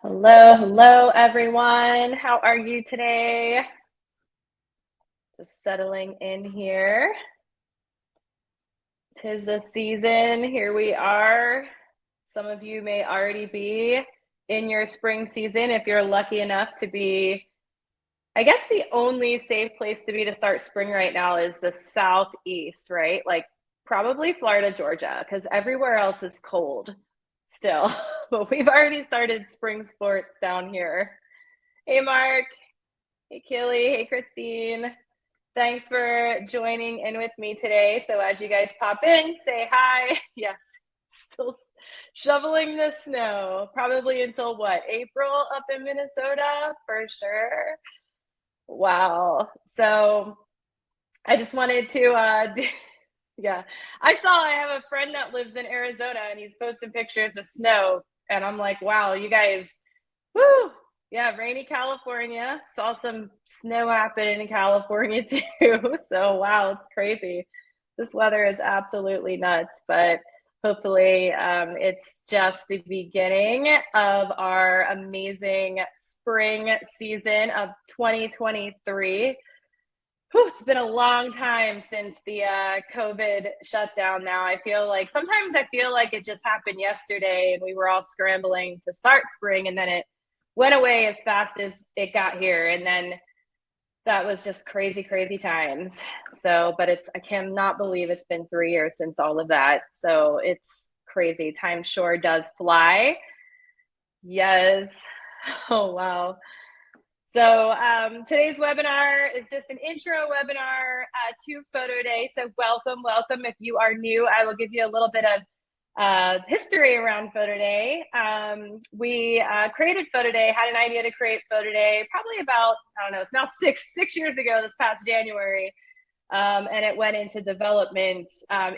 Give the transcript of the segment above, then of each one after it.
Hello, everyone. How are you today? Just settling in here. 'Tis the season. Here we are. Some of you may already be in your spring season if you're lucky enough to be. I guess the only safe place to be to start spring right now is the southeast, right? Like probably Florida, Georgia, because everywhere else is cold still. But we've already started spring sports down here. Hey, Mark. Hey, Kelly. Hey, Christine. Thanks for joining in with me today. So as you guys pop in, say hi. Yes, still shoveling the snow, probably until what, April up in Minnesota for sure. Wow. So I just wanted to, yeah, I have a friend that lives in Arizona and he's posting pictures of snow. And I'm like, wow, you guys, woo, yeah, rainy California. Saw some snow happen in California too. So wow, it's crazy. This weather is absolutely nuts, but hopefully it's just the beginning of our amazing spring season of 2023. Whew, it's been a long time since the COVID shutdown now. Sometimes I feel like it just happened yesterday and we were all scrambling to start spring and then it went away as fast as it got here. And then that was just crazy, crazy times. So, but I cannot believe it's been 3 years since all of that. So it's crazy. Time sure does fly. Yes. Oh, wow. So today's webinar is just an intro webinar to PhotoDay. So welcome. If you are new, I will give you a little bit of history around PhotoDay. We created PhotoDay, had an idea to create PhotoDay probably about, I don't know, it's now six years ago this past January. And it went into development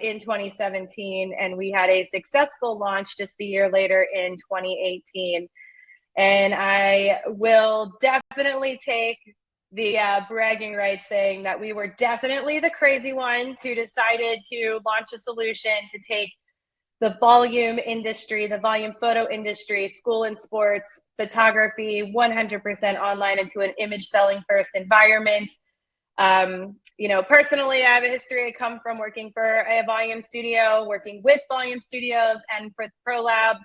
in 2017. And we had a successful launch just a year later in 2018. And I will definitely take the bragging rights saying that we were definitely the crazy ones who decided to launch a solution to take the volume industry, the volume photo industry, school and sports, photography, 100% online into an image selling first environment. Personally, I have a history. I come from working for a volume studio, working with volume studios and for Pro Labs.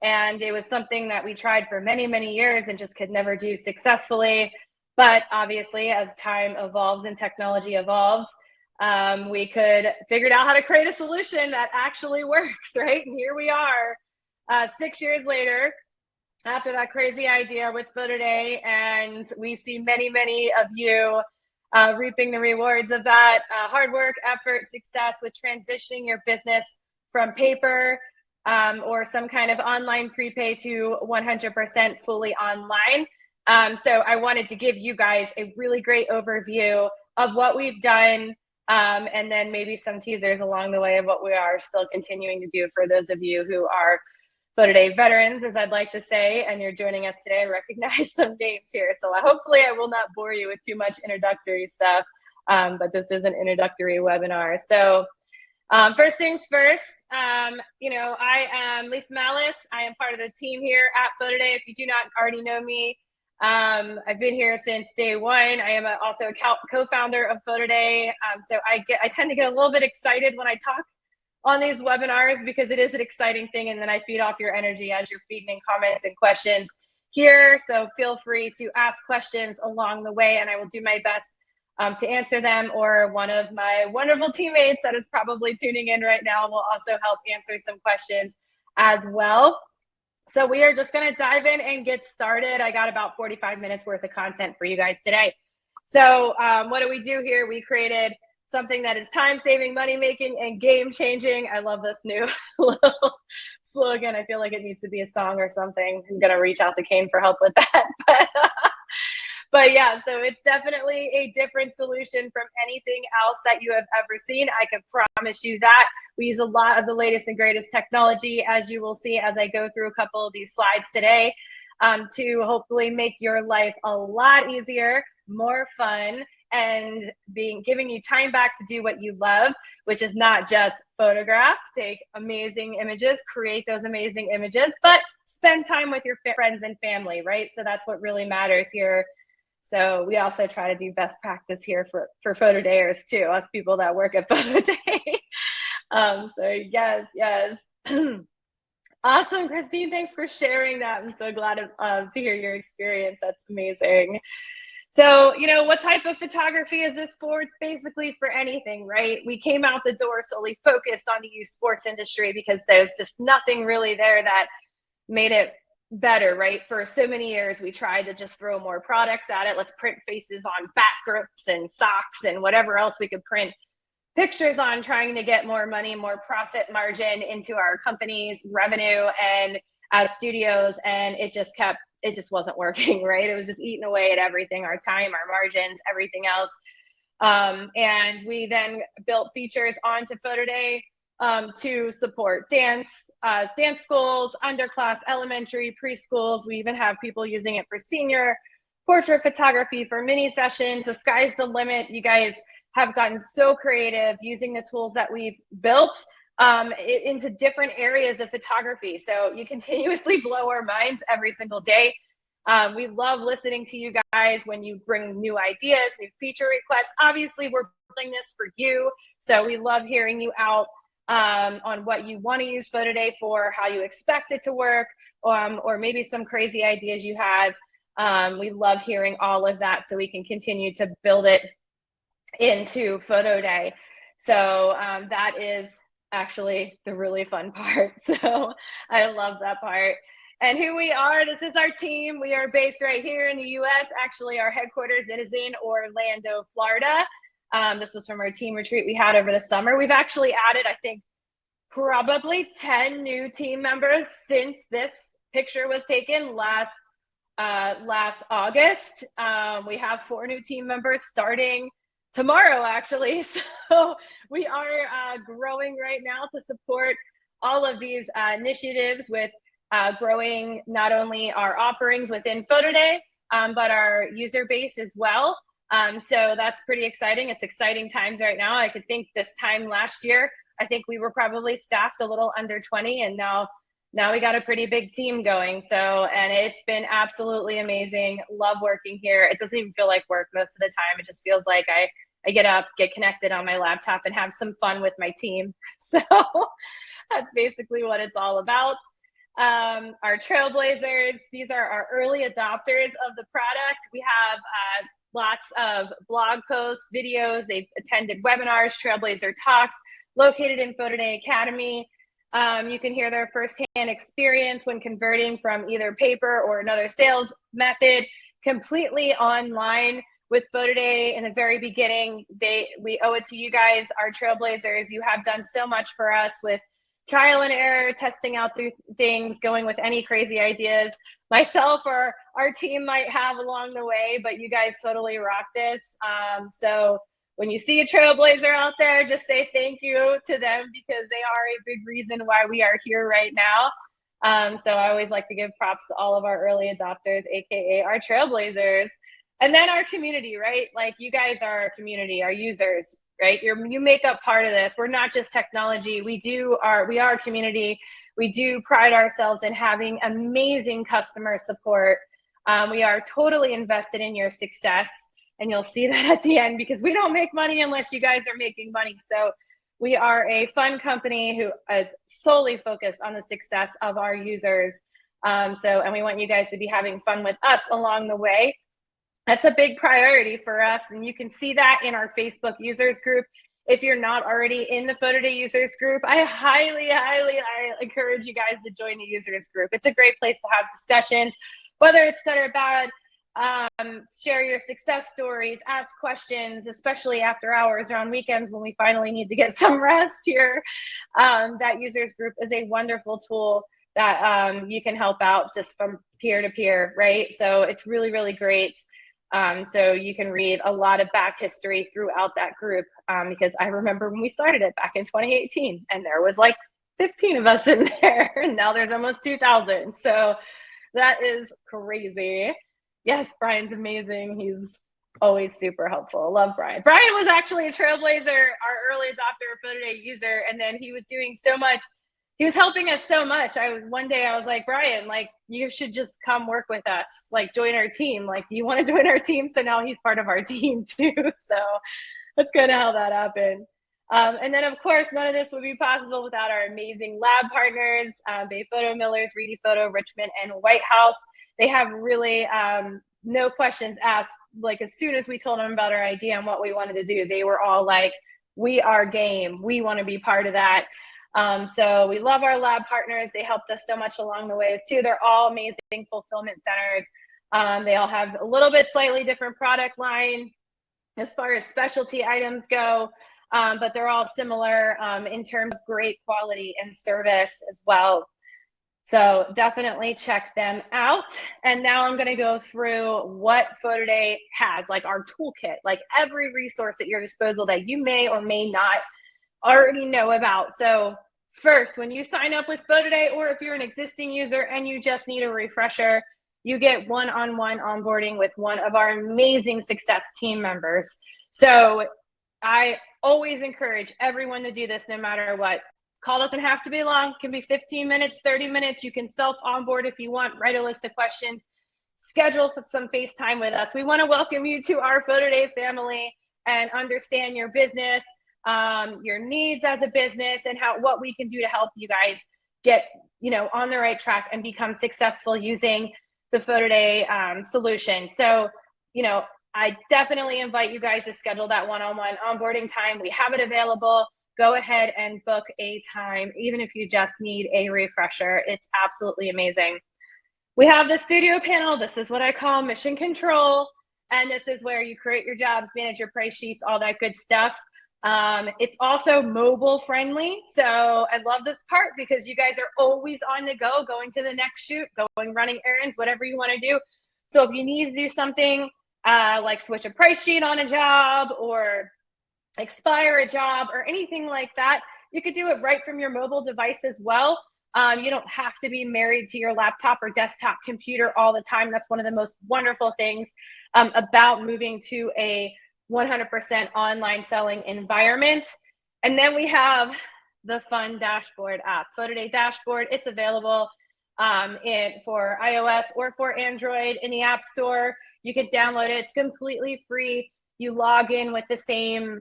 And it was something that we tried for many, many years and just could never do successfully. But obviously, as time evolves and technology evolves, we figured out how to create a solution that actually works, right? And here we are 6 years later after that crazy idea with PhotoDay. And we see many, many of you reaping the rewards of that hard work, effort, success with transitioning your business from paper or some kind of online prepay to 100% fully online. So I wanted to give you guys a really great overview of what we've done and then maybe some teasers along the way of what we are still continuing to do for those of you who are PhotoDay veterans, as I'd like to say, and you're joining us today. I recognize some names here. So hopefully I will not bore you with too much introductory stuff, but this is an introductory webinar. So first things first, I am Lisa Mallis. I am part of the team here at PhotoDay. If you do not already know me, I've been here since day one. I am also a co-founder of PhotoDay. So I tend to get a little bit excited when I talk on these webinars because it is an exciting thing. And then I feed off your energy as you're feeding in comments and questions here. So feel free to ask questions along the way and I will do my best to answer them, or one of my wonderful teammates that is probably tuning in right now will also help answer some questions as well. So we are just going to dive in and get started. I got about 45 minutes worth of content for you guys today. So what do we do here? We created something that is time-saving, money-making, and game-changing. I love this new little slogan. I feel like it needs to be a song or something. I'm going to reach out to Kane for help with that. But yeah, so it's definitely a different solution from anything else that you have ever seen. I can promise you that. We use a lot of the latest and greatest technology, as you will see as I go through a couple of these slides today, to hopefully make your life a lot easier, more fun, and giving you time back to do what you love, which is not just photograph, take amazing images, create those amazing images, but spend time with your friends and family, right? So that's what really matters here. So we also try to do best practice here for PhotoDayers too, us people that work at PhotoDay. So yes. Awesome, Christine. Thanks for sharing that. I'm so glad to hear your experience. That's amazing. So, you know, what type of photography is this for? It's basically for anything, right? We came out the door solely focused on the youth sports industry because there's just nothing really there that made it better, right? For so many years, we tried to just throw more products at it. Let's print faces on back grips and socks and whatever else we could print pictures on, trying to get more money, more profit margin into our company's revenue and as studios. And it just wasn't working, right? It was just eating away at everything, our time, our margins, everything else. And we then built features onto PhotoDay to support dance schools, underclass, elementary, preschools. We even have people using it for senior portrait photography, for mini sessions. The sky's the limit. You guys have gotten so creative using the tools that we've built into different areas of photography. So you continuously blow our minds every single day. We love listening to you guys when you bring new ideas, new feature requests. Obviously, we're building this for you. So we love hearing you out on what you want to use PhotoDay for, how you expect it to work, or maybe some crazy ideas you have. We love hearing all of that so we can continue to build it into PhotoDay. So that is actually the really fun part. So I love that part. And who we are, this is our team. We are based right here in the US. Actually, our headquarters is in Orlando, Florida. This was from our team retreat we had over the summer. We've actually added, I think, probably 10 new team members since this picture was taken last August. We have 4 new team members starting tomorrow, actually. So we are growing right now to support all of these initiatives with growing not only our offerings within PhotoDay, but our user base as well. So that's pretty exciting. It's exciting times right now. I could think this time last year, I think we were probably staffed a little under 20, and now we got a pretty big team going. So, and it's been absolutely amazing. Love working here. It doesn't even feel like work most of the time. It just feels like I get up, get connected on my laptop, and have some fun with my team. So that's basically what it's all about. Our trailblazers, these are our early adopters of the product. We have lots of blog posts, videos. They've attended webinars, Trailblazer Talks, located in PhotoDay Academy. You can hear their firsthand experience when converting from either paper or another sales method completely online with PhotoDay. In the very beginning, we owe it to you guys, our trailblazers. You have done so much for us with trial and error, testing out things, going with any crazy ideas myself or our team might have along the way, but you guys totally rock this. So when you see a trailblazer out there, just say thank you to them, because they are a big reason why we are here right now. So I always like to give props to all of our early adopters, AKA our trailblazers. And then our community, right? Like, you guys are our community, our users, right? You make up part of this. We're not just technology. We are a community. We do pride ourselves in having amazing customer support. We are totally invested in your success, and you'll see that at the end, because we don't make money unless you guys are making money. So we are a fun company who is solely focused on the success of our users. And we want you guys to be having fun with us along the way. That's a big priority for us, and you can see that in our Facebook users group. If you're not already in the PhotoDay users group, I highly encourage you guys to join the users group. It's a great place to have discussions, whether it's good or bad. Share your success stories, ask questions, especially after hours or on weekends when we finally need to get some rest here. That users group is a wonderful tool that you can help out just from peer to peer, right? So it's really, really great. So you can read a lot of back history throughout that group, because I remember when we started it back in 2018, and there was like 15 of us in there, and now there's almost 2,000. So that is crazy. Yes, Brian's amazing. He's Always super helpful. Love Brian. Brian was actually a trailblazer, our early adopter, PhotoDay user, and then he was doing so much. He was helping us so much. One day I was like, Brian, like you should just come work with us, like join our team. Like, do you want to join our team? So now he's part of our team too. So that's kind of how that happened. And then, of course, none of this would be possible without our amazing lab partners, Bay Photo Millers, Reedy Photo, Richmond, and White House. They have really no questions asked. Like, as soon as we told them about our idea and what we wanted to do, they were all like, we are game. We want to be part of that. So we love our lab partners. They helped us so much along the ways too. They're all amazing fulfillment centers. They all have a little bit slightly different product line as far as specialty items go, but they're all similar in terms of great quality and service as well. So definitely check them out. And now I'm going to go through what PhotoDay has, like our toolkit, like every resource at your disposal that you may or may not already know about. So first, when you sign up with PhotoDay, or if you're an existing user and you just need a refresher, you get one-on-one onboarding with one of our amazing success team members. So I always encourage everyone to do this no matter what. Call doesn't have to be long. It can be 15 minutes, 30 minutes. You can self-onboard if you want, write a list of questions, schedule for some FaceTime with us. We want to welcome you to our PhotoDay family and understand your business, your needs as a business, and what we can do to help you guys get on the right track and become successful using the PhotoDay solution. So, I definitely invite you guys to schedule that one-on-one onboarding time. We have it available. Go ahead and book a time, even if you just need a refresher. It's absolutely amazing. We have the studio panel. This is what I call mission control. And this is where you create your jobs, manage your price sheets, all that good stuff. It's also mobile friendly. So I love this part because you guys are always on the go, going to the next shoot, running errands, whatever you want to do. So if you need to do something like switch a price sheet on a job or expire a job or anything like that, you could do it right from your mobile device as well. You don't have to be married to your laptop or desktop computer all the time. That's one of the most wonderful things about moving to a 100% online selling environment. And then we have the fun dashboard app, PhotoDay Dashboard. It's available for iOS or for Android in the App Store. You can download it. It's completely free. You log in with the same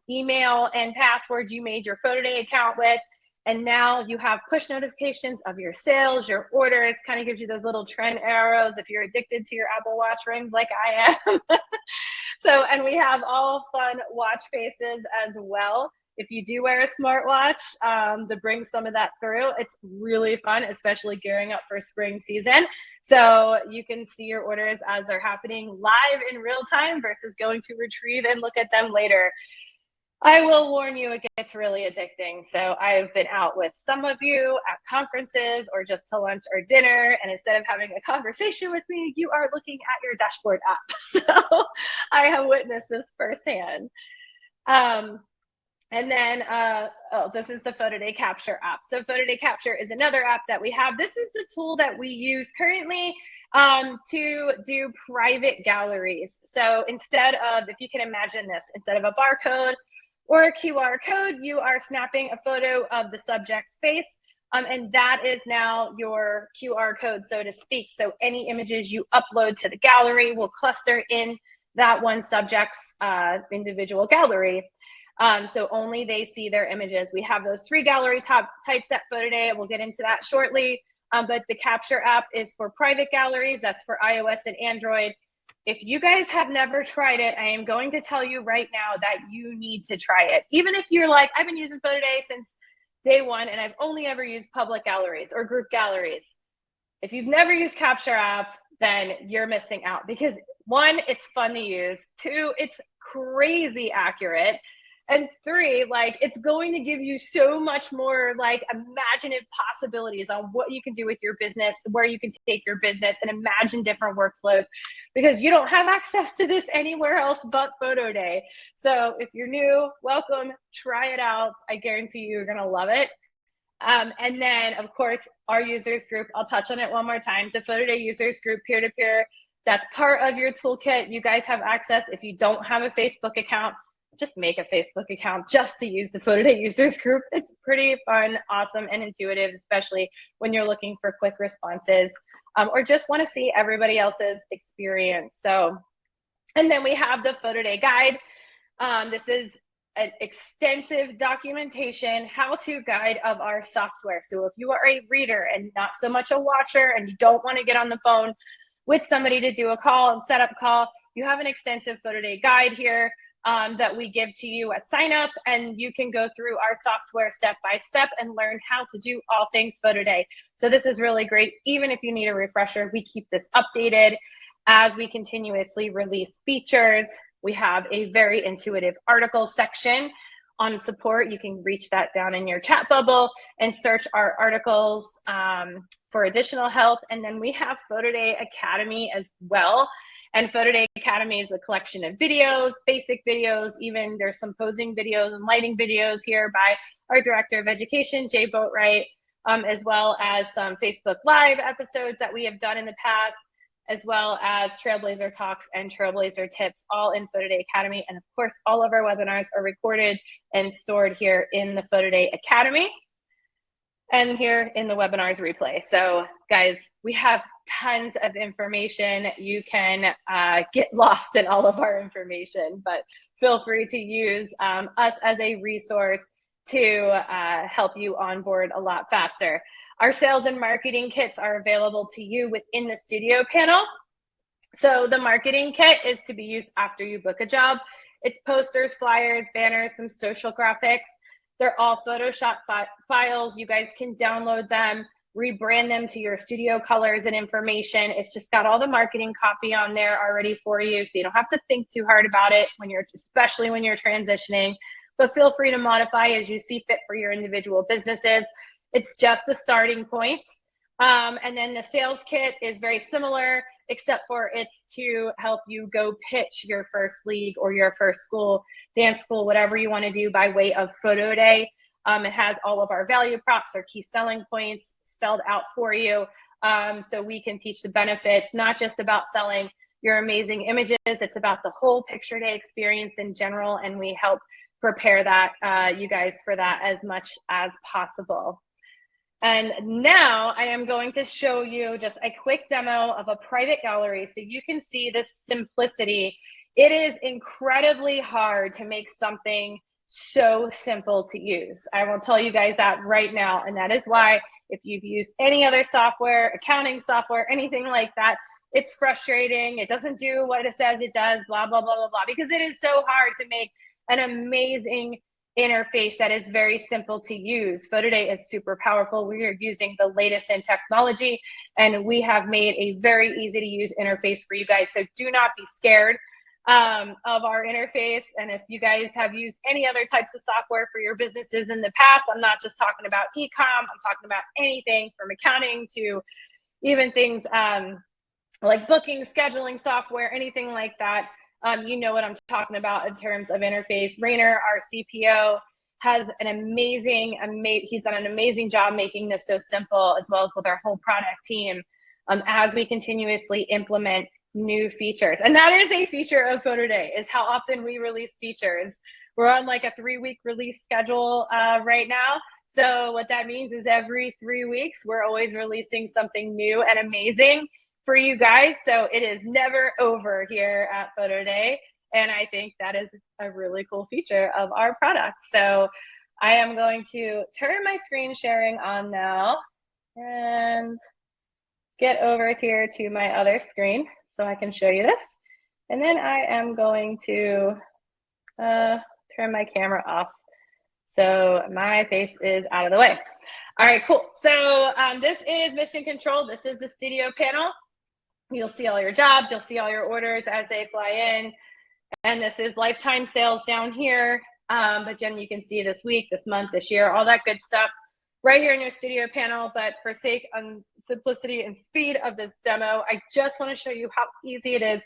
email and password you made your PhotoDay account with. And now you have push notifications of your sales, your orders, kind of gives you those little trend arrows if you're addicted to your Apple Watch rings like I am. So, and we have all fun watch faces as well. If you do wear a smartwatch, to bring some of that through, it's really fun, especially gearing up for spring season. So you can see your orders as they're happening live in real time versus going to retrieve and look at them later. I will warn you, it gets really addicting. So I've been out with some of you at conferences or just to lunch or dinner, and instead of having a conversation with me, you are looking at your dashboard app. So I have witnessed this firsthand. And then, this is the PhotoDay Capture app. So PhotoDay Capture is another app that we have. This is the tool that we use currently to do private galleries. So instead of, if you can imagine this, instead of a barcode or a QR code, you are snapping a photo of the subject's face. And that is now your QR code, so to speak. So any images you upload to the gallery will cluster in that one subject's individual gallery. So only they see their images. We have those 3 gallery types at PhotoDay. We'll get into that shortly. But the Capture app is for private galleries. That's for iOS and Android. If you guys have never tried it, I am going to tell you right now that you need to try it. Even if you're like, I've been using PhotoDay since day one, and I've only ever used public galleries or group galleries. If you've never used Capture app, then you're missing out because 1, it's fun to use. 2, it's crazy accurate. And 3, like, it's going to give you so much more like imaginative possibilities on what you can do with your business, where you can take your business and imagine different workflows, because you don't have access to this anywhere else but PhotoDay. So if you're new, welcome, try it out. I guarantee you're going to love it. And then, of course, our users group, I'll touch on it one more time. The PhotoDay users group peer-to-peer That's part of your toolkit. You guys have access. If you don't have a Facebook account, just make a Facebook account just to use the PhotoDay users group. It's pretty fun, awesome, and intuitive, especially when you're looking for quick responses or just want to see everybody else's experience. So, and then we have the PhotoDay guide. This is an extensive documentation, how-to guide of our software. So if you are a reader and not so much a watcher and you don't want to get on the phone with somebody to do a call and set up a call, you have an extensive PhotoDay guide here that we give to you at sign up, and you can go through our software step by step and learn how to do all things PhotoDay. So this is really great. Even if you need a refresher, we keep this updated as we continuously release features. We have a very intuitive article section on support. You can reach that down in your chat bubble and search our articles for additional help. And then we have PhotoDay Academy as well. And PhotoDay Academy is a collection of videos, basic videos, even there's some posing videos and lighting videos here by our Director of Education, Jay Boatwright, as well as some Facebook Live episodes that we have done in the past, as well as Trailblazer Talks and Trailblazer Tips, all in PhotoDay Academy. And of course, all of our webinars are recorded and stored here in the PhotoDay Academy and here in the webinars replay. So guys, we have tons of information. You can get lost in all of our information, but feel free to use us as a resource to help you onboard a lot faster. Our sales and marketing kits are available to you within the studio panel. So the marketing kit is to be used after you book a job. It's posters, flyers, banners, some social graphics. They're all Photoshop files. You guys can download them, rebrand them to your studio colors and information. It's just got all the marketing copy on there already for you, so you don't have to think too hard about it when you're, especially when you're transitioning. But feel free to modify as you see fit for your individual businesses. It's just the starting points. And then the sales kit is very similar, except for it's to help you go pitch your first league or your first school, dance school, whatever you want to do by way of PhotoDay. It has all of our value props or key selling points spelled out for you. So we can teach the benefits, not just about selling your amazing images. It's about the whole picture day experience in general. And we help prepare that you guys for that as much as possible. And now I am going to show you just a quick demo of a private gallery so you can see the simplicity. It is incredibly hard to make something so simple to use. I will tell you guys that right now. And that is why if you've used any other software, accounting software, anything like that, it's frustrating. It doesn't do what it says it does, blah, blah, blah, blah, blah, because it is so hard to make an amazing interface that is very simple to use. PhotoDay is super powerful. We are using the latest in technology, and we have made a very easy to use interface for you guys. So do not be scared of our interface. And if you guys have used any other types of software for your businesses in the past, I'm not just talking about e-com, I'm talking about anything from accounting to even things like booking, scheduling software, anything like that. You know what I'm talking about in terms of interface. Rainer, our CPO, has an amazing, he's done an amazing job making this so simple, as well as with our whole product team, as we continuously implement new features. And that is a feature of PhotoDay, is how often we release features. We're on like a 3-week release schedule right now. So what that means is every 3 weeks, we're always releasing something new and amazing for you guys. So it is never over here at PhotoDay. And I think that is a really cool feature of our product. So I am going to turn my screen sharing on now and get over here to my other screen so I can show you this. And then I am going to turn my camera off so my face is out of the way. All right, cool. So this is Mission Control. This is the studio panel. You'll see all your jobs, you'll see all your orders as they fly in. And this is lifetime sales down here. But then you can see this week, this month, this year, all that good stuff right here in your studio panel. But for sake of simplicity and speed of this demo, I just want to show you how easy it is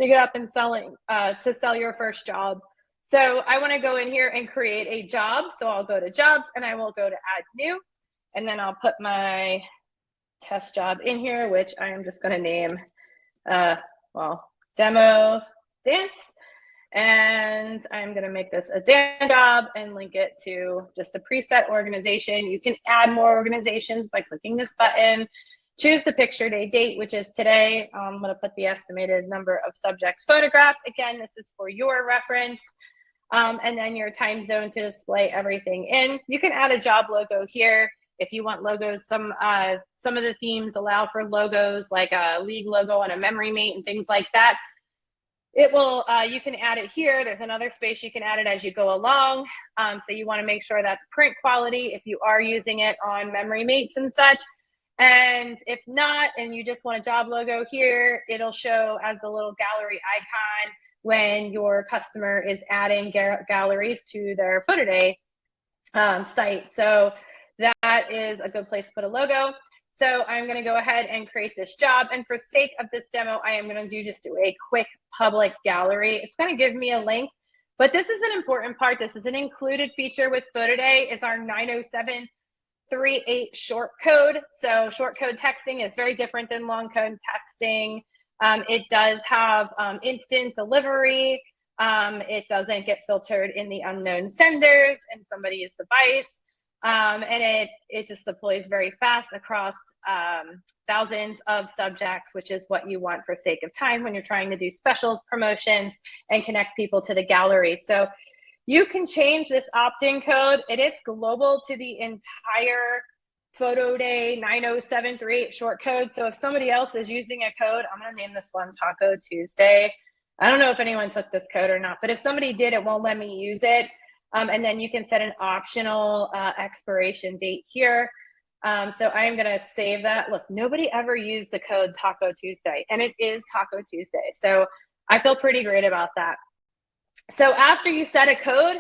to get up and to sell your first job. So I want to go in here and create a job. So I'll go to jobs and I will go to add new. And then I'll put my test job in here, which I am just going to name well, demo dance. And I'm going to make this a dance job and link it to just a preset organization. You can add more organizations by clicking this button. Choose the picture day date, which is today. I'm going to put the estimated number of subjects photographed. Again, this is for your reference. And then your time zone to display everything in. You can add a job logo here if you want logos. Some of the themes allow for logos, like a league logo on a memory mate and things like that. It will, you can add it here. There's another space you can add it as you go along. So you want to make sure that's print quality if you are using it on memory mates and such. And if not, and you just want a job logo here, it'll show as the little gallery icon when your customer is adding galleries to their PhotoDay site. So that is a good place to put a logo. So I'm going to go ahead and create this job. And for sake of this demo, I am going to just do a quick public gallery. It's going to give me a link, but this is an important part. This is an included feature with PhotoDay, is our 90738 short code. So short code texting is very different than long code texting. It does have instant delivery. It doesn't get filtered in the unknown senders and somebody's device. And it just deploys very fast across thousands of subjects, which is what you want for sake of time when you're trying to do specials, promotions, and connect people to the gallery. So you can change this opt-in code. It is global to the entire PhotoDay 90738 short code. So if somebody else is using a code, I'm going to name this one Taco Tuesday. I don't know if anyone took this code or not, but if somebody did, it won't let me use it. And then you can set an optional expiration date here. So I am going to save that. Look, nobody ever used the code Taco Tuesday, and it is Taco Tuesday. So I feel pretty great about that. So after you set a code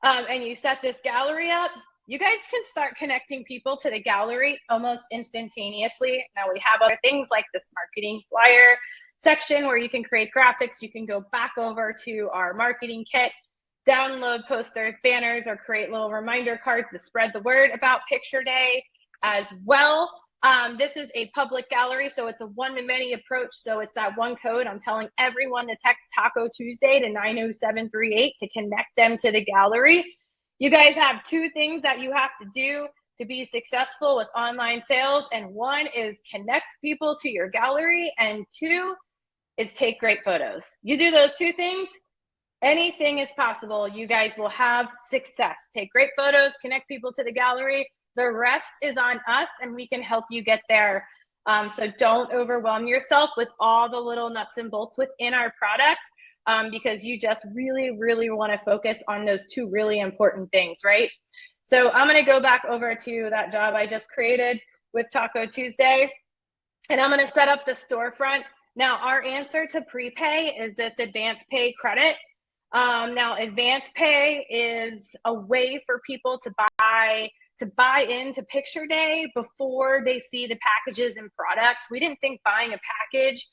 and you set this gallery up, you guys can start connecting people to the gallery almost instantaneously. Now we have other things like this marketing flyer section where you can create graphics. You can go back over to our marketing kit, download posters, banners, or create little reminder cards to spread the word about Picture Day as well. This is a public gallery, so it's a one-to-many approach. So it's that one code. I'm telling everyone to text Taco Tuesday to 90738 to connect them to the gallery. You guys have two things that you have to do to be successful with online sales. And one is connect people to your gallery, and two is take great photos. You do those two things, anything is possible. You guys will have success. Take great photos, connect people to the gallery. The rest is on us, and we can help you get there. So don't overwhelm yourself with all the little nuts and bolts within our product, because you just really, really want to focus on those two really important things, right? So I'm going to go back over to that job I just created with Taco Tuesday, and I'm going to set up the storefront. Now, our answer to prepay is this advanced pay credit. Now, advanced pay is a way for people to buy into Picture Day before they see the packages and products. We didn't think buying a package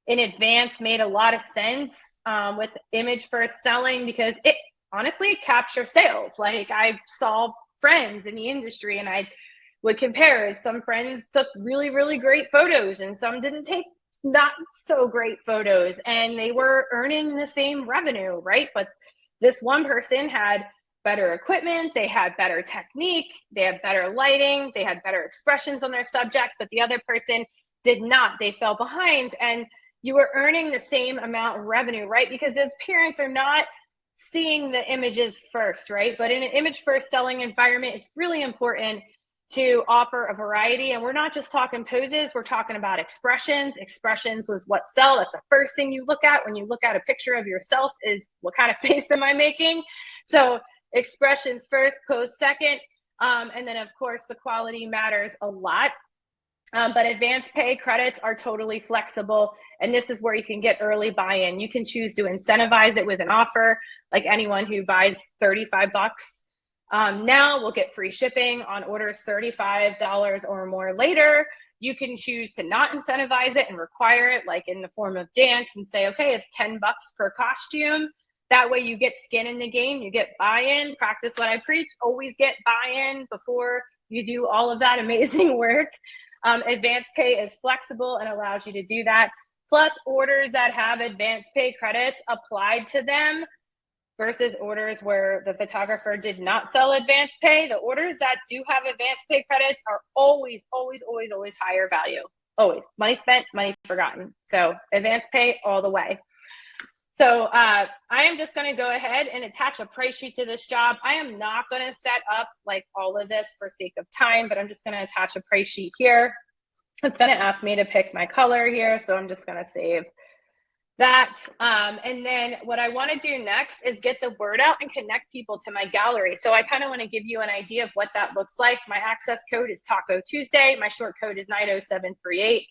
in advance made a lot of sense with image first selling, because it honestly captures sales. Like, I saw friends in the industry and I would compare it. Some friends took really, really great photos and some didn't take not so great photos, and they were earning the same revenue, right? But this one person had better equipment, they had better technique, they had better lighting, they had better expressions on their subject, but the other person did not. They fell behind, and you were earning the same amount of revenue, right? Because those parents are not seeing the images first, right? But in an image first selling environment, it's really important to offer a variety. And we're not just talking poses, we're talking about expressions. Expressions was what sell. That's the first thing you look at when you look at a picture of yourself, is what kind of face am I making? So expressions first, pose second. And then of course the quality matters a lot. But advanced pay credits are totally flexible. And this is where you can get early buy-in. You can choose to incentivize it with an offer, like anyone who buys 35 bucks now will get free shipping on orders $35 or more later. You can choose to not incentivize it and require it, like in the form of dance, and say, okay, it's 10 bucks per costume. That way you get skin in the game, you get buy-in, practice what I preach, always get buy-in before you do all of that amazing work. Advanced pay is flexible and allows you to do that. plus orders that have advance pay credits applied to them versus orders where the photographer did not sell advance pay. The orders that do have advance pay credits are always, always, always, always higher value. Always. Money spent, money forgotten. So advance pay all the way. So I am just going to go ahead and attach a price sheet to this job. I am not going to set up like all of this for sake of time, but I'm just going to attach a price sheet here. It's going to ask me to pick my color here. So I'm just going to save that. And then what I want to do next is get the word out and connect people to my gallery. So I kind of want to give you an idea of what that looks like. My access code is Taco Tuesday. My short code is 90738.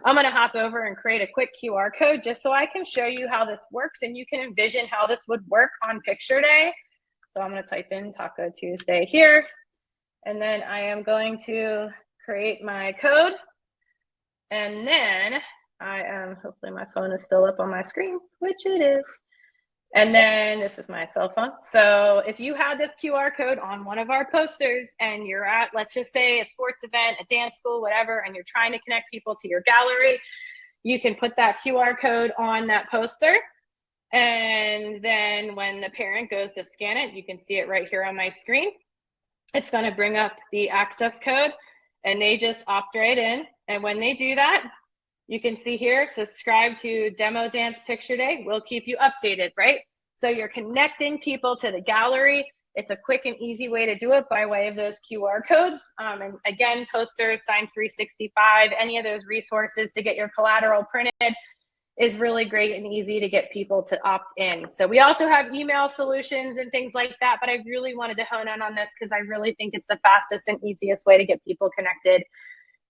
I'm going to hop over and create a quick QR code just so I can show you how this works and you can envision how this would work on picture day. So I'm going to type in Taco Tuesday here, and then I am going to create my code. And then hopefully my phone is still up on my screen, which it is. And then this is my cell phone. So if you had this QR code on one of our posters and you're at, let's just say, a sports event, a dance school, whatever, and you're trying to connect people to your gallery, you can put that QR code on that poster. And then when the parent goes to scan it, you can see it right here on my screen. It's going to bring up the access code and they just opt right in. And when they do that, you can see here, subscribe to Demo Dance Picture Day. We'll keep you updated, right? So you're connecting people to the gallery. It's a quick and easy way to do it by way of those QR codes. And again, posters, Sign 365, any of those resources to get your collateral printed is really great and easy to get people to opt in. So we also have email solutions and things like that, but I really wanted to hone in on this because I really think it's the fastest and easiest way to get people connected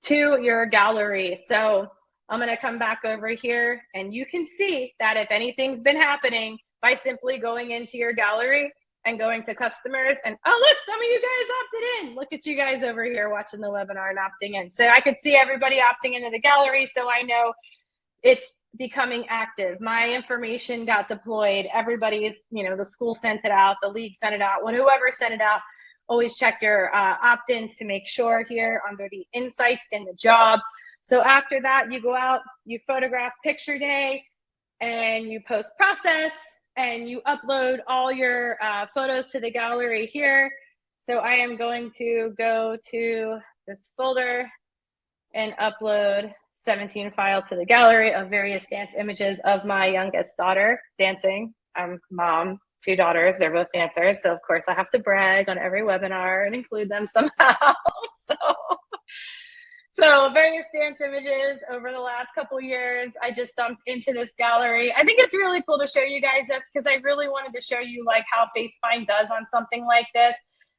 to your gallery. So I'm going to come back over here and you can see that if anything's been happening by simply going into your gallery and going to customers and, oh, look, some of you guys opted in. Look at you guys over here watching the webinar and opting in. So I could see everybody opting into the gallery. So I know it's becoming active. My information got deployed. Everybody's, the school sent it out, the league sent it out, whoever sent it out. Always check your opt-ins to make sure here under the insights in the job. So after that, you go out, you photograph picture day, and you post-process, and you upload all your photos to the gallery here. So I am going to go to this folder and upload 17 files to the gallery of various dance images of my youngest daughter dancing. I'm mom, 2 daughters, they're both dancers. So of course I have to brag on every webinar and include them somehow. So various dance images over the last couple years, I just dumped into this gallery. I think it's really cool to show you guys this because I really wanted to show you like how FaceFind does on something like this,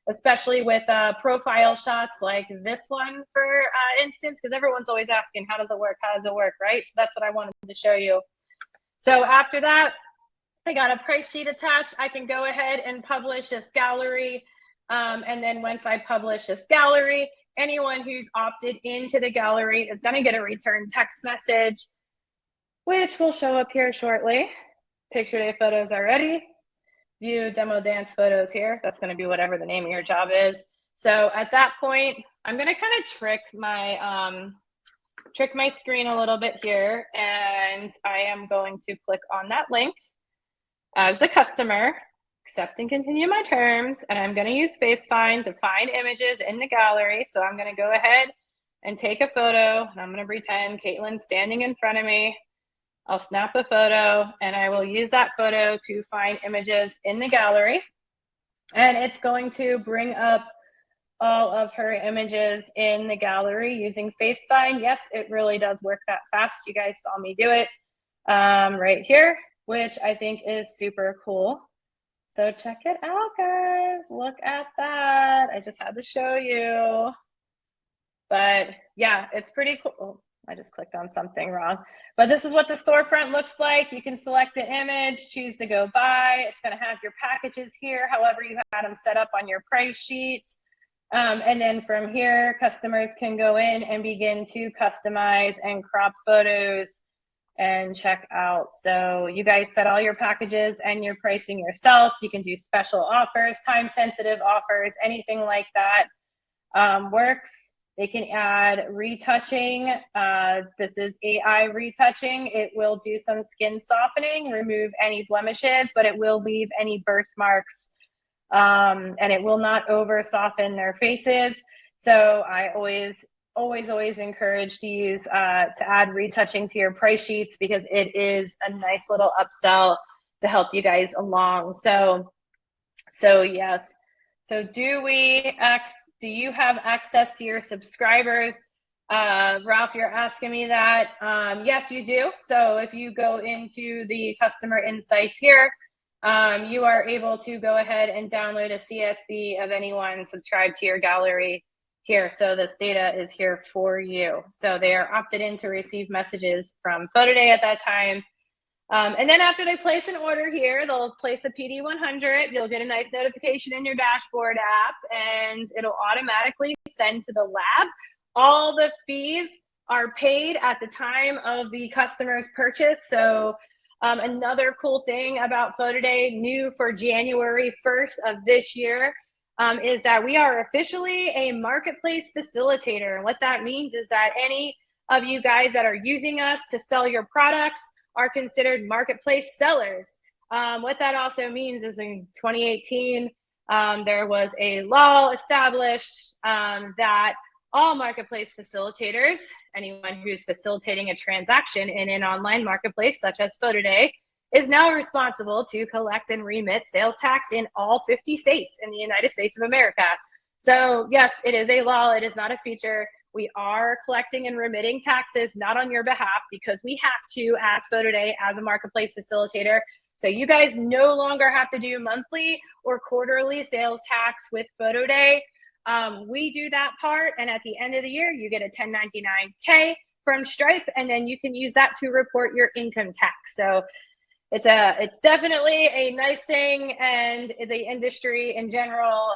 especially with profile shots like this one, for instance, because everyone's always asking, how does it work? How does it work, right? So that's what I wanted to show you. So after that, I got a price sheet attached. I can go ahead and publish this gallery. And then once I publish this gallery, anyone who's opted into the gallery is going to get a return text message, which will show up here shortly. Picture day photos are ready. View demo dance photos here. That's going to be whatever the name of your job is. So at that point, I'm going to kind of trick my screen a little bit here, and I am going to click on that link as the customer, accept and continue my terms, and I'm going to use FaceFind to find images in the gallery. So I'm going to go ahead and take a photo, and I'm going to pretend Caitlin's standing in front of me. I'll snap a photo, and I will use that photo to find images in the gallery, and it's going to bring up all of her images in the gallery using FaceFind. Yes, it really does work that fast. You guys saw me do it right here, which I think is super cool. So check it out, guys. Look at that. I just had to show you. But yeah, it's pretty cool. Oh, I just clicked on something wrong. But this is what the storefront looks like. You can select the image, choose to go buy. It's going to have your packages here, however you had them set up on your price sheets. And then from here, customers can go in and begin to customize and crop photos and check out. So you guys set all your packages and your pricing yourself. You can do special offers, time-sensitive offers, anything like that works. They can add retouching. This is AI retouching. It will do some skin softening, remove any blemishes, but it will leave any birthmarks, and it will not over soften their faces. So I always encourage to use to add retouching to your price sheets, because it is a nice little upsell to help you guys along. So yes. So do you have access to your subscribers? Ralph, you're asking me that. Yes, you do. So if you go into the customer insights here, you are able to go ahead and download a CSV of anyone subscribed to your gallery here. So this data is here for you. So they are opted in to receive messages from PhotoDay at that time. And then after they place an order here, they'll place a PD100. You'll get a nice notification in your dashboard app, and it'll automatically send to the lab. All the fees are paid at the time of the customer's purchase. So another cool thing about PhotoDay, new for January 1st of this year, is that we are officially a marketplace facilitator. And what that means is that any of you guys that are using us to sell your products are considered marketplace sellers. What that also means is in 2018, there was a law established that all marketplace facilitators, anyone who's facilitating a transaction in an online marketplace such as PhotoDay, is now responsible to collect and remit sales tax in all 50 states in the United States of America. So yes, it is a law, it is not a feature. We are collecting and remitting taxes, not on your behalf, because we have to as PhotoDay, as a marketplace facilitator. So you guys no longer have to do monthly or quarterly sales tax with PhotoDay. We do that part, and at the end of the year, you get a 1099-K from Stripe, and then you can use that to report your income tax. So it's definitely a nice thing, and the industry in general,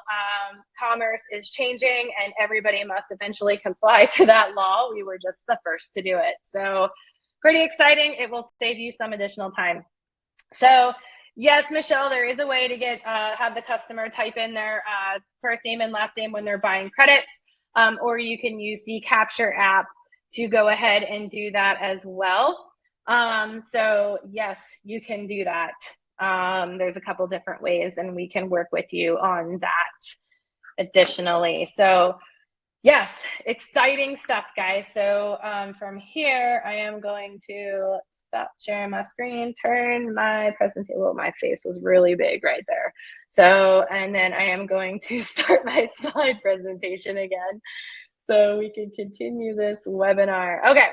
commerce is changing, and everybody must eventually comply to that law. We were just the first to do it. So pretty exciting. It will save you some additional time. So yes, Michelle, there is a way to get have the customer type in their first name and last name when they're buying credits, or you can use the Capture app to go ahead and do that as well. So yes, you can do that. There's a couple different ways, and we can work with you on that additionally. So yes, exciting stuff, guys. So from here, I am going to stop sharing my screen, turn my presentation. Well, my face was really big right there. So, and then I am going to start my slide presentation again so we can continue this webinar. Okay.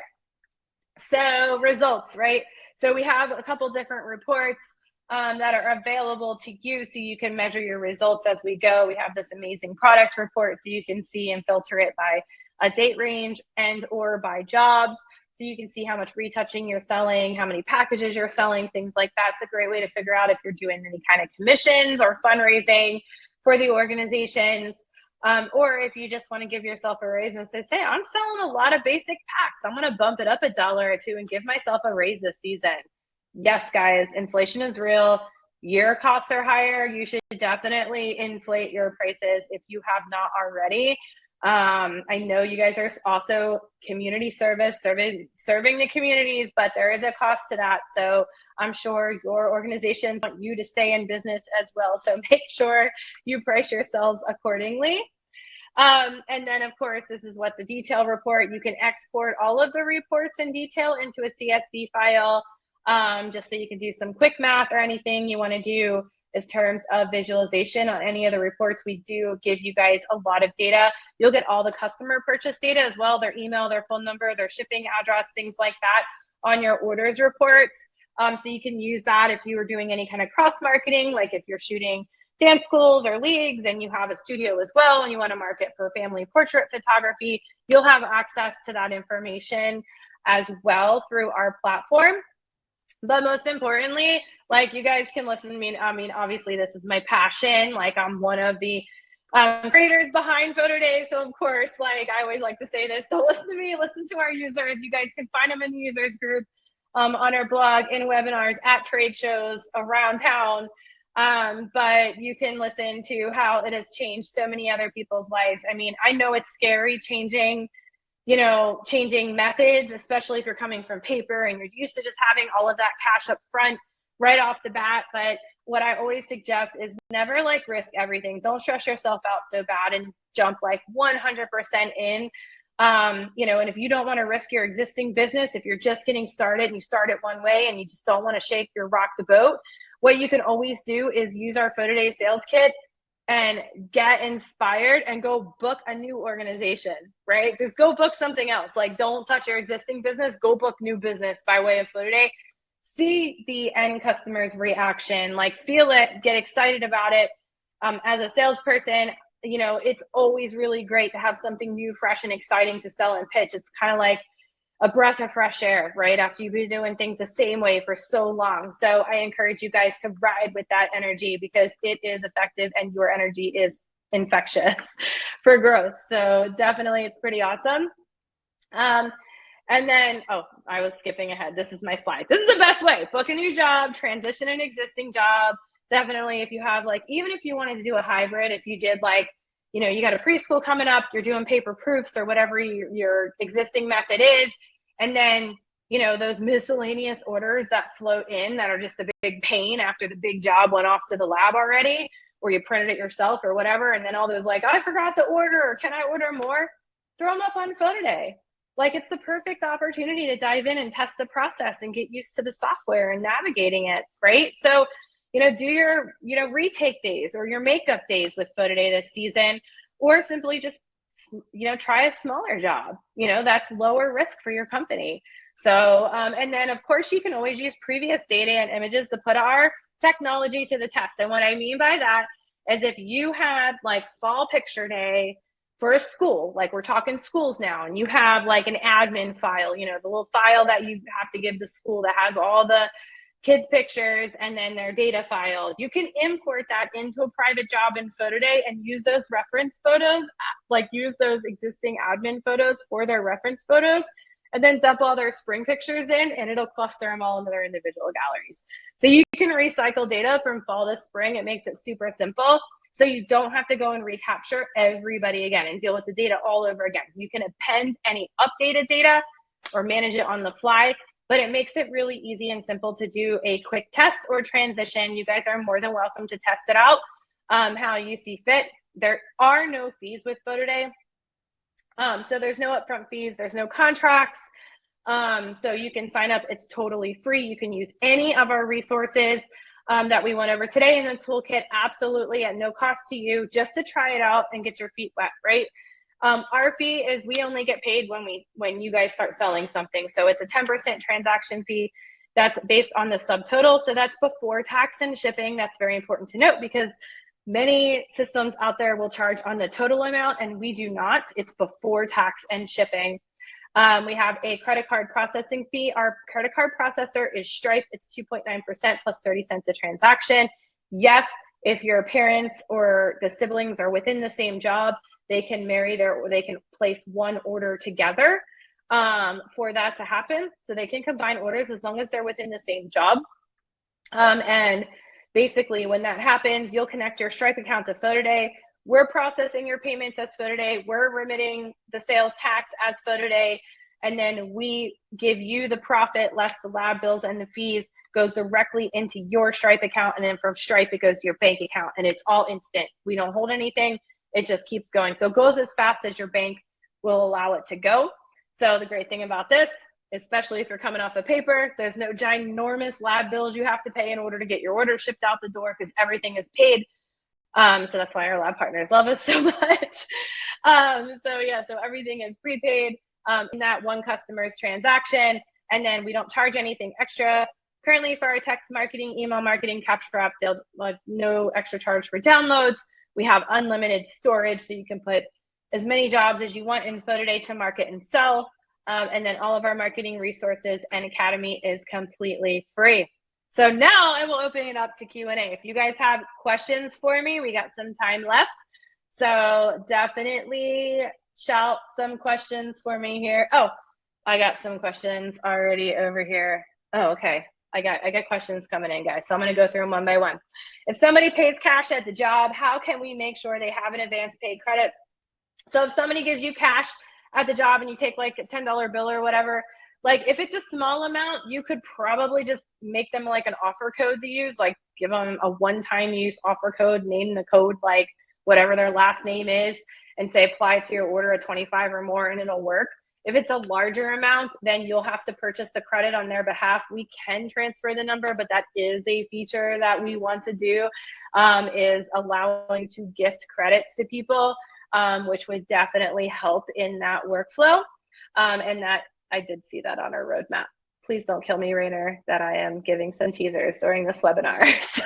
So results, right? So we have a couple different reports that are available to you, so you can measure your results as we go. We have this amazing product report, so you can see and filter it by a date range and or by jobs. So you can see how much retouching you're selling, how many packages you're selling, things like that. It's a great way to figure out if you're doing any kind of commissions or fundraising for the organizations. Or if you just want to give yourself a raise and say, hey, I'm selling a lot of basic packs, I'm going to bump it up $1 or $2 and give myself a raise this season. Yes, guys, inflation is real. Your costs are higher. You should definitely inflate your prices if you have not already. I know you guys are also community service, serving the communities, but there is a cost to that. So I'm sure your organizations want you to stay in business as well. So make sure you price yourselves accordingly. And then, of course, this is what the detail report. You can export all of the reports in detail into a CSV file, just so you can do some quick math or anything you want to do in terms of visualization on any of the reports. We do give you guys a lot of data. You'll get all the customer purchase data as well, their email, their phone number, their shipping address, things like that on your orders reports. So you can use that if you are doing any kind of cross marketing, like if you're shooting dance schools or leagues and you have a studio as well and you want to market for family portrait photography, you'll have access to that information as well through our platform. But most importantly, like, you guys can listen to me. I mean, obviously this is my passion. Like, I'm one of the creators behind PhotoDay. So of course, like, I always like to say this, don't listen to me, listen to our users. You guys can find them in the users group, on our blog, in webinars, at trade shows around town. But you can listen to how it has changed so many other people's lives. I mean, I know it's scary changing methods, especially if you're coming from paper and you're used to just having all of that cash up front right off the bat. But what I always suggest is never like risk everything. Don't stress yourself out so bad and jump like 100% in. And if you don't want to risk your existing business, if you're just getting started and you start it one way and you just don't want to shake or rock the boat, what you can always do is use our PhotoDay sales kit and get inspired and go book a new organization, right? Just go book something else. Like, don't touch your existing business, go book new business by way of PhotoDay. See the end customer's reaction, like feel it, get excited about it. As a salesperson, it's always really great to have something new, fresh, and exciting to sell and pitch. It's kind of like a breath of fresh air, right? After you've been doing things the same way for so long. So I encourage you guys to ride with that energy because it is effective and your energy is infectious for growth. So definitely it's pretty awesome. And then, I was skipping ahead. This is my slide. This is the best way. Book a new job, transition an existing job. Definitely if you have even if you wanted to do a hybrid, if you did you got a preschool coming up, you're doing paper proofs or whatever your existing method is. And then, those miscellaneous orders that float in that are just a big pain after the big job went off to the lab already, or you printed it yourself or whatever. And then all those I forgot to order, or can I order more? Throw them up on PhotoDay. It's the perfect opportunity to dive in and test the process and get used to the software and navigating it, right? So, do your, retake days or your makeup days with PhotoDay this season, or simply just, try a smaller job, that's lower risk for your company. So, and then of course you can always use previous data and images to put our technology to the test. And what I mean by that is if you had fall picture day for a school, we're talking schools now, and you have an admin file, the little file that you have to give the school that has all the kids' pictures and then their data file. You can import that into a private job in PhotoDay and use those reference photos, use those existing admin photos for their reference photos, and then dump all their spring pictures in, and it'll cluster them all into their individual galleries. So you can recycle data from fall to spring. It makes it super simple. So you don't have to go and recapture everybody again and deal with the data all over again. You can append any updated data or manage it on the fly, but it makes it really easy and simple to do a quick test or transition. You guys are more than welcome to test it out how you see fit. There are no fees with PhotoDay. So there's no upfront fees, there's no contracts. So you can sign up, it's totally free. You can use any of our resources that we went over today in the toolkit, absolutely at no cost to you, just to try it out and get your feet wet, right? Our fee is we only get paid when you guys start selling something. So it's a 10% transaction fee that's based on the subtotal. So that's before tax and shipping. That's very important to note because many systems out there will charge on the total amount and we do not. It's before tax and shipping. We have a credit card processing fee. Our credit card processor is Stripe. It's 2.9% plus 30 cents a transaction. Yes, if your parents or the siblings are within the same job, they can they can place one order together for that to happen. So they can combine orders as long as they're within the same job. And basically when that happens, you'll connect your Stripe account to PhotoDay. We're processing your payments as PhotoDay. We're remitting the sales tax as PhotoDay. And then we give you the profit less the lab bills and the fees goes directly into your Stripe account. And then from Stripe, it goes to your bank account and it's all instant. We don't hold anything. It just keeps going. So it goes as fast as your bank will allow it to go. So the great thing about this, especially if you're coming off of paper, there's no ginormous lab bills you have to pay in order to get your order shipped out the door because everything is paid. So that's why our lab partners love us so much. So everything is prepaid in that one customer's transaction. And then we don't charge anything extra. Currently for our text marketing, email marketing, capture app, they'll no extra charge for downloads. We have unlimited storage, so you can put as many jobs as you want in PhotoDay to market and sell. And then all of our marketing resources and Academy is completely free. So now I will open it up to Q&A. If you guys have questions for me, we got some time left. So definitely shout some questions for me here. Oh, I got some questions already over here. Oh, okay. I got questions coming in, guys. So I'm going to go through them one by one. If somebody pays cash at the job, how can we make sure they have an advance paid credit? So if somebody gives you cash at the job and you take like a $10 bill or whatever, like if it's a small amount, you could probably just make them like an offer code to use, like give them a one-time use offer code, name the code like whatever their last name is, and say apply to your order at 25 or more, and it'll work. If it's a larger amount, then you'll have to purchase the credit on their behalf. We can transfer the number, but that is a feature that we want to do, is allowing to gift credits to people, which would definitely help in that workflow. And that I did see that on our roadmap. Please don't kill me, Rainer, that I am giving some teasers during this webinar. So,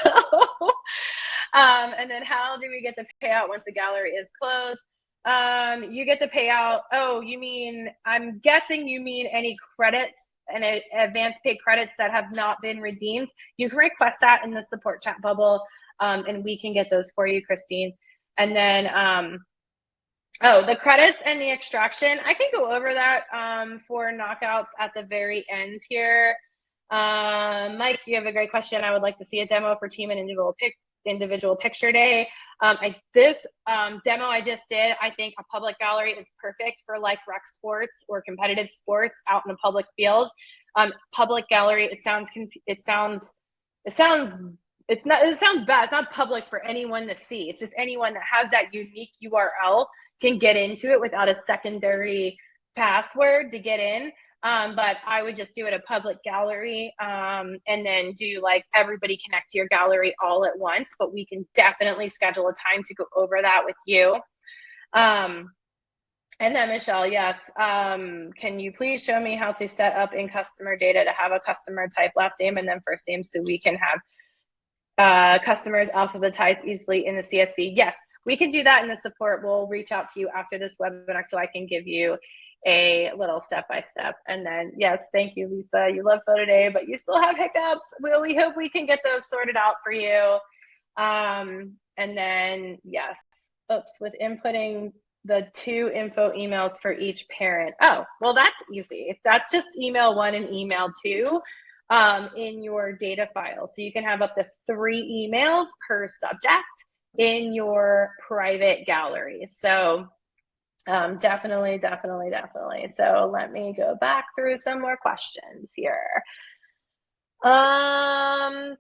and then how do we get the payout once a gallery is closed? You get the payout. Oh, you mean, I'm guessing you mean any credits and advance paid credits that have not been redeemed. You can request that in the support chat bubble, and we can get those for you, Christine. And then, oh, the credits and the extraction, I can go over that for knockouts at the very end here. Mike, you have a great question. I would like to see a demo for team and individual picture day. This demo I just did, I think a public gallery is perfect for like rec sports or competitive sports out in a public field. Public gallery, it sounds bad. It's not public for anyone to see. It's just anyone that has that unique URL can get into it without a secondary password to get in. But I would just do it a public gallery, and then do like everybody connect to your gallery all at once, but we can definitely schedule a time to go over that with you. And then Michelle, yes. Can you please show me how to set up in customer data to have a customer type last name and then first name so we can have customers alphabetized easily in the CSV? Yes, we can do that in the support. We'll reach out to you after this webinar so I can give you a little step-by-step. And then, yes, thank you, Lisa. You love PhotoDay, but you still have hiccups. We hope we can get those sorted out for you. And then, yes, oops, with inputting the 2 info emails for each parent. Oh, well, that's easy. That's just email 1 and email 2 in your data file. So you can have up to 3 emails per subject in your private gallery. So definitely. So let me go back through some more questions here. Download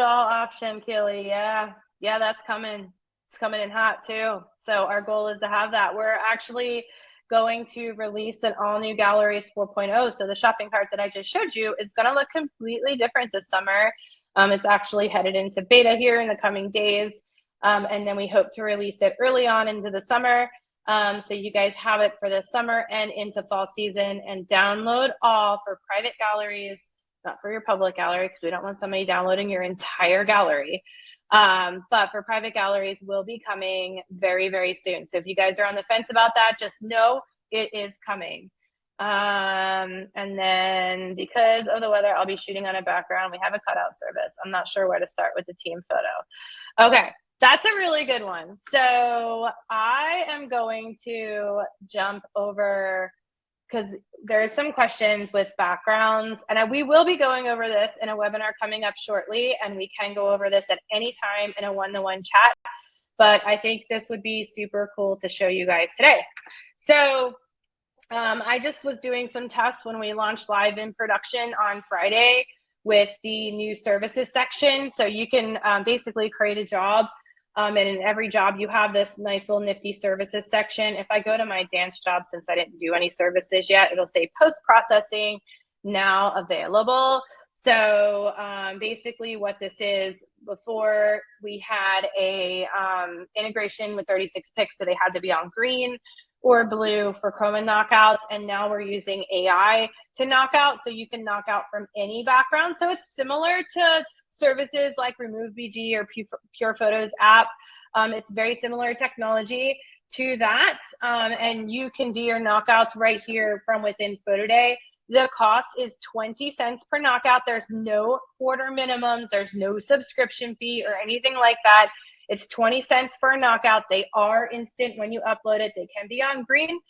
all option, Keely. Yeah, that's coming. It's coming in hot too. So our goal is to have that. We're actually going to release an all new Galleries 4.0. So the shopping cart that I just showed you is going to look completely different this summer. It's actually headed into beta here in the coming days. And then we hope to release it early on into the summer. So you guys have it for the summer and into fall season, and download all for private galleries, not for your public gallery, because we don't want somebody downloading your entire gallery. But for private galleries will be coming very, very soon. So if you guys are on the fence about that, just know it is coming. And then because of the weather, I'll be shooting on a background. We have a cutout service. I'm not sure where to start with the team photo. Okay. That's a really good one. So I am going to jump over, because there's some questions with backgrounds, and we will be going over this in a webinar coming up shortly, and we can go over this at any time in a one-to-one chat, but I think this would be super cool to show you guys today. So I just was doing some tests when we launched live in production on Friday with the new services section. So you can basically create a job, and in every job you have this nice little nifty services section. If I go to my dance job, since I didn't do any services yet, it'll say post-processing now available. So basically what this is, before we had a integration with 36 pix, so they had to be on green or blue for chroma knockouts, and now we're using AI to knock out, so you can knock out from any background. So it's similar to services like Remove BG or Pure Photos app. It's very similar technology to that, and you can do your knockouts right here from within PhotoDay. The cost is 20 cents per knockout. There's no order minimums. There's no subscription fee or anything like that. It's 20 cents for a knockout. They are instant when you upload it. They can be on green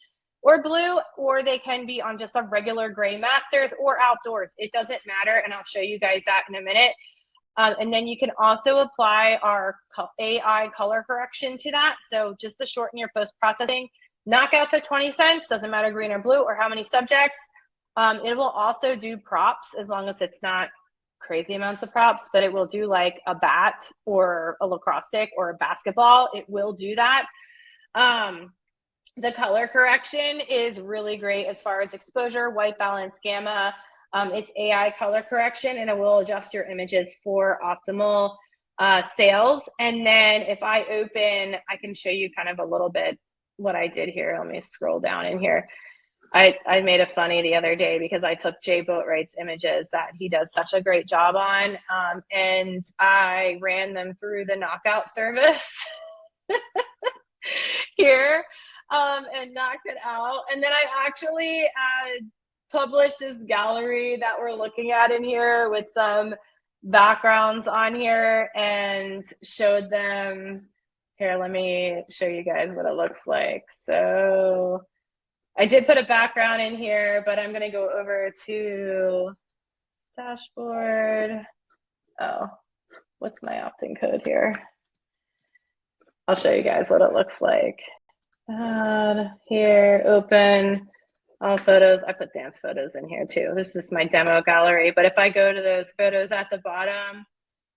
or blue, or they can be on just a regular gray masters or outdoors. It doesn't matter, and I'll show you guys that in a minute. And then you can also apply our AI color correction to that. So just to shorten your post-processing, knockouts are 20 cents, doesn't matter green or blue or how many subjects. It will also do props as long as it's not crazy amounts of props, but it will do like a bat or a lacrosse stick or a basketball. It will do that. The color correction is really great as far as exposure, white balance, gamma. It's AI color correction, and it will adjust your images for optimal sales. And then if I open, I can show you kind of a little bit what I did here. Let me scroll down in here. I made a funny the other day because I took Jay Boatwright's images that he does such a great job on, and I ran them through the knockout service here and knocked it out. And then I actually published this gallery that we're looking at in here with some backgrounds on here and showed them. Here, let me show you guys what it looks like. So I did put a background in here, but I'm going to go over to dashboard. Oh, what's my opt-in code here? I'll show you guys what it looks like. Add here, open all photos. I put dance photos in here too. This is my demo gallery, but if I go to those photos at the bottom,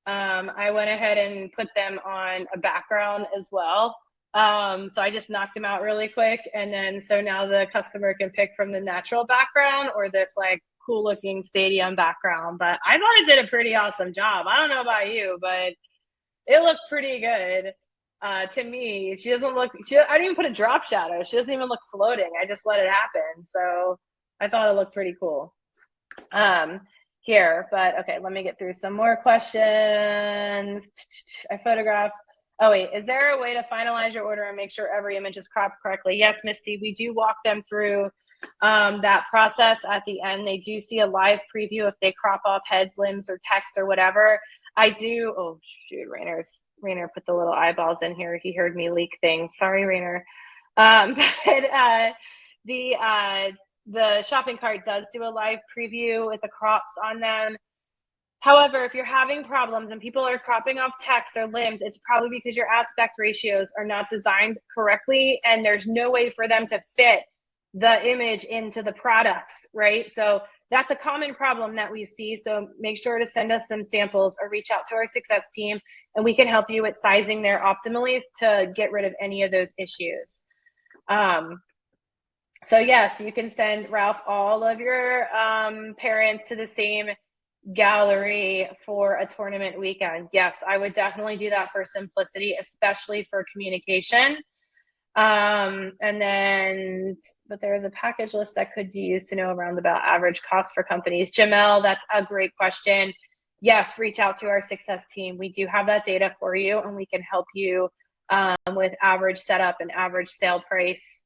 I went ahead and put them on a background as well. So I just knocked them out really quick. And then, so now the customer can pick from the natural background or this like cool looking stadium background. But I thought it did a pretty awesome job. I don't know about you, but it looked pretty good to me. She doesn't look, I didn't even put a drop shadow. She doesn't even look floating. I just let it happen. So I thought it looked pretty cool. Here, but okay, let me get through some more questions. I photograph. Oh wait, is there a way to finalize your order and make sure every image is cropped correctly? Yes, Misty, we do walk them through that process at the end. They do see a live preview if they crop off heads, limbs, or text or whatever. I do, oh shoot, Rainer put the little eyeballs in here. He heard me leak things. Sorry, Rainer. The shopping cart does do a live preview with the crops on them. However, if you're having problems and people are cropping off text or limbs, it's probably because your aspect ratios are not designed correctly and there's no way for them to fit the image into the products, right? So that's a common problem that we see. So make sure to send us some samples or reach out to our success team and we can help you with sizing there optimally to get rid of any of those issues. So yes, you can send, Ralph, all of your parents to the same gallery for a tournament weekend. Yes, I would definitely do that for simplicity, especially for communication. And then, but there is a package list that could be used to know around about average cost for companies. Jamel, that's a great question. Yes, reach out to our success team. We do have that data for you and we can help you with average setup and average sale price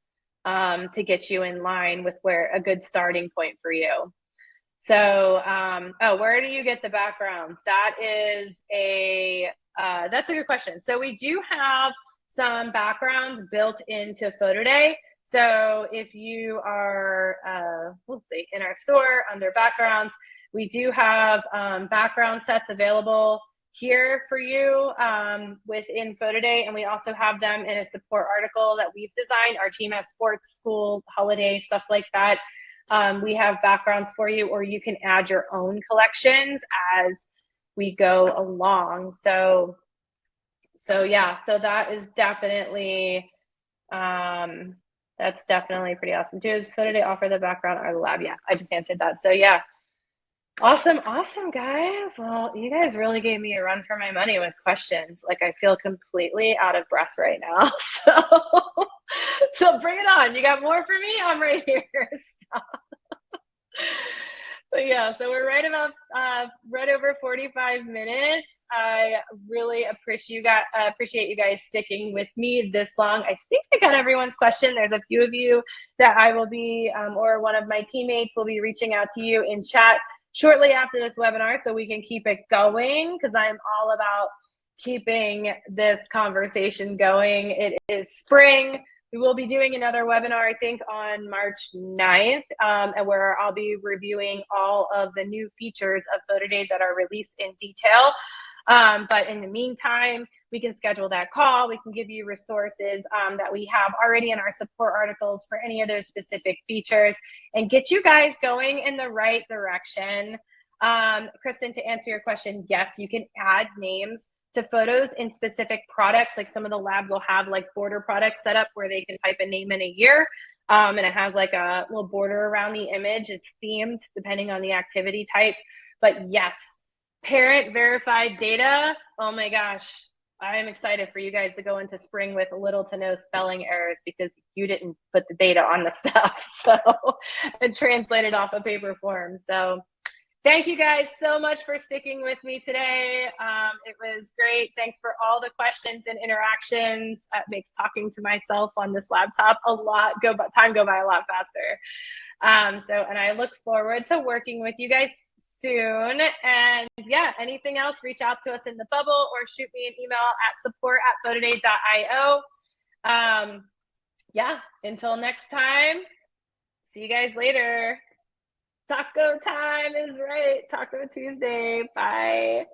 to get you in line with where a good starting point for you. So, oh, where do you get the backgrounds? That is that's a good question. So we do have some backgrounds built into PhotoDay. So if you are, let's see, in our store under backgrounds, we do have background sets available here for you within PhotoDay, and we also have them in a support article that we've designed. Our team has sports, school, holiday, stuff like that. We have backgrounds for you, or you can add your own collections as we go along. So yeah, so that is definitely, that's definitely pretty awesome. Does PhotoDay offer the background or the lab? Yeah, I just answered that. So yeah. Awesome, guys. Well, you guys really gave me a run for my money with questions. Like, I feel completely out of breath right now. So bring it on. You got more for me? I'm right here. But yeah, so we're right about right over 45 minutes. I really appreciate you guys sticking with me this long. I think I got everyone's question. There's a few of you that I will be, or one of my teammates will be reaching out to you in chat shortly after this webinar so we can keep it going, because I'm all about keeping this conversation going. It is spring. We will be doing another webinar, I think, on March 9th, and where I'll be reviewing all of the new features of PhotoDay that are released in detail. But in the meantime, we can schedule that call. We can give you resources that we have already in our support articles for any of those specific features and get you guys going in the right direction. Kristen, to answer your question, yes, you can add names to photos in specific products. Like some of the labs will have like border products set up where they can type a name and a year. And it has like a little border around the image. It's themed depending on the activity type. But yes, parent verified data. Oh my gosh. I am excited for you guys to go into spring with little to no spelling errors because you didn't put the data on the stuff. So and translate it off a paper form. So thank you guys so much for sticking with me today. It was great. Thanks for all the questions and interactions. It makes talking to myself on this laptop time go by a lot faster. And I look forward to working with you guys soon. And yeah, anything else, reach out to us in the bubble or shoot me an email at support@photoday.io. Yeah, until next time, see you guys later. Taco time is right. Taco Tuesday. Bye.